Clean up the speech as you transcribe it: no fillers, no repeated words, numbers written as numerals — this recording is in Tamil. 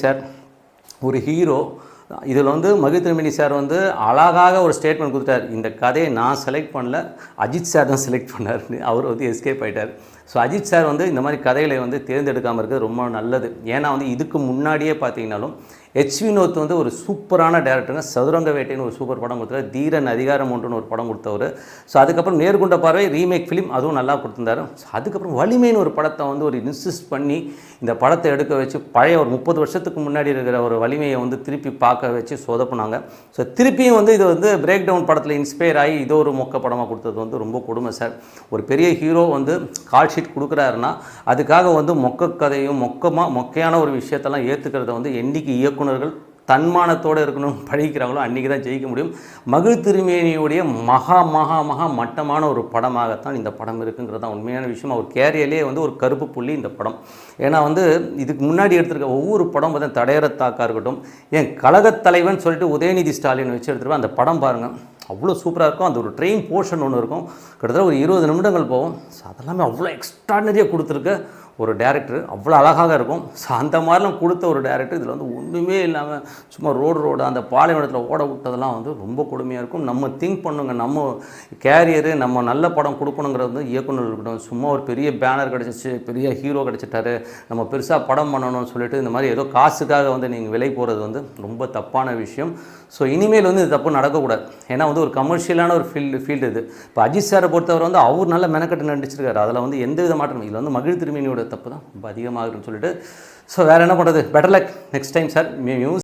சார் ஒரு ஹீரோ இதில் வந்து மகிழ் திருமேனி சார் வந்து அழகாக ஒரு ஸ்டேட்மெண்ட் கொடுத்தார். இந்த கதையை நான் செலக்ட் பண்ணல, அஜித் சார் தான் செலக்ட் பண்ணார்னு. அவர் வந்து எஸ்கேப் ஆகிட்டார். ஸோ அஜித் சார் வந்து இந்த மாதிரி கதைகளை வந்து தேர்ந்தெடுக்காமல் இருக்கிறது ரொம்ப நல்லது. ஏன்னா வந்து இதுக்கு முன்னாடியே பார்த்தீங்கன்னாலும் வினோத் வந்து ஒரு சூப்பரான டேரக்டருங்க. சதுரங்க வேட்டைன்னு ஒரு சூப்பர் படம் கொடுத்தாரு. தீரன் அதிகாரம் ஒன்றுன்னு ஒரு படம் கொடுத்தவர். ஸோ அதுக்கப்புறம் நேர்கொண்ட பார்வை ரீமேக் ஃபிலிம் அதுவும் நல்லா கொடுத்துருந்தாரு. ஸோ அதுக்கப்புறம் வலிமைன்னு ஒரு படத்தை வந்து ஒரு இன்சிஸ்ட் பண்ணி இந்த படத்தை எடுக்க வச்சு பழைய ஒரு 30 வருஷத்துக்கு முன்னாடி இருக்கிற ஒரு வலிமையை வந்து திருப்பி பார்க்க வச்சு சொதப்புனாங்க. ஸோ திருப்பியும் வந்து இது வந்து பிரேக் டவுன் படத்தில் இன்ஸ்பயர் ஆகி இதோ ஒரு மொக்க படமாக கொடுத்தது வந்து ரொம்ப கொடுமை சார். ஒரு பெரிய ஹீரோ வந்து கால் ஷீட் கொடுக்குறாருன்னா அதுக்காக வந்து மொக்க கதையும் மொக்கையான ஒரு விஷயத்தெல்லாம் ஏற்றுக்கிறத வந்து என்றைக்கு இயக்குனர்கள் தன்மானத்தோடு இருக்கணும்னு படிக்கிறாங்களோ அன்றைக்கி தான் ஜெயிக்க முடியும். மகிழ் திருமேனியுடைய மகா மட்டமான ஒரு படமாகத்தான் இந்த படம் இருக்குங்கிறது தான் உண்மையான விஷயம். அவர் கேரியர்லேயே வந்து ஒரு கருப்பு புள்ளி இந்த படம். ஏன்னா வந்து இதுக்கு முன்னாடி எடுத்திருக்க ஒவ்வொரு படம் பார்த்தா தடையறத்தாக்கா இருக்கட்டும், ஏன் கழகத் தலைவன் சொல்லிட்டு உதயநிதி ஸ்டாலின் வச்சு எடுத்துருவேன். அந்த படம் பாருங்கள், அவ்வளோ சூப்பராக இருக்கும். அந்த ஒரு ட்ரெயின் போர்ஷன் ஒன்று இருக்கும், கிட்டத்தட்ட ஒரு 20 நிமிடங்கள் போகும். ஸோ அதெல்லாமே அவ்வளோ எக்ஸ்ட்ரானரியாக கொடுத்துருக்க ஒரு டேரக்டர், அவ்வளோ அழகாக இருக்கும். ஸோ அந்த மாதிரிலாம் கொடுத்த ஒரு டேரக்டர் இதில் வந்து ஒன்றுமே இல்லாமல் சும்மா ரோடு அந்த பாலைவனத்தில் ஓட விட்டதெல்லாம் வந்து ரொம்ப கொடுமையாக இருக்கும். நம்ம திங்க் பண்ணுங்க, நம்ம கேரியரு நம்ம நல்ல படம் கொடுக்கணுங்கிறது வந்து இயக்குனர் இருக்கட்டும். சும்மா ஒரு பெரிய பேனர் கிடச்சிச்சு, பெரிய ஹீரோ கிடச்சிட்டாரு, நம்ம பெருசாக படம் பண்ணணும்னு சொல்லிட்டு இந்த மாதிரி ஏதோ காசுக்காக வந்து நீங்கள் விலை போகிறது வந்து ரொம்ப தப்பான விஷயம். ஸோ இனிமேல் வந்து இது தப்பு நடக்கக்கூடாது. ஏன்னா வந்து ஒரு கமர்ஷியலான ஒரு ஃபீல்டு இது. இப்போ அஜித் சாரை பொறுத்தவரை வந்து அவர் நல்ல மெனக்கட்டு நடிச்சிருக்காரு. அதில் வந்து எந்த வித மாற்றம் இதில் வந்து மகிழ் திருமேனியோட தப்பு தான் ரொம்ப அதிகமாகுதுன்னு சொல்லிட்டு. ஸோ வேறு என்ன பண்ணுறது, better luck next time sir. Music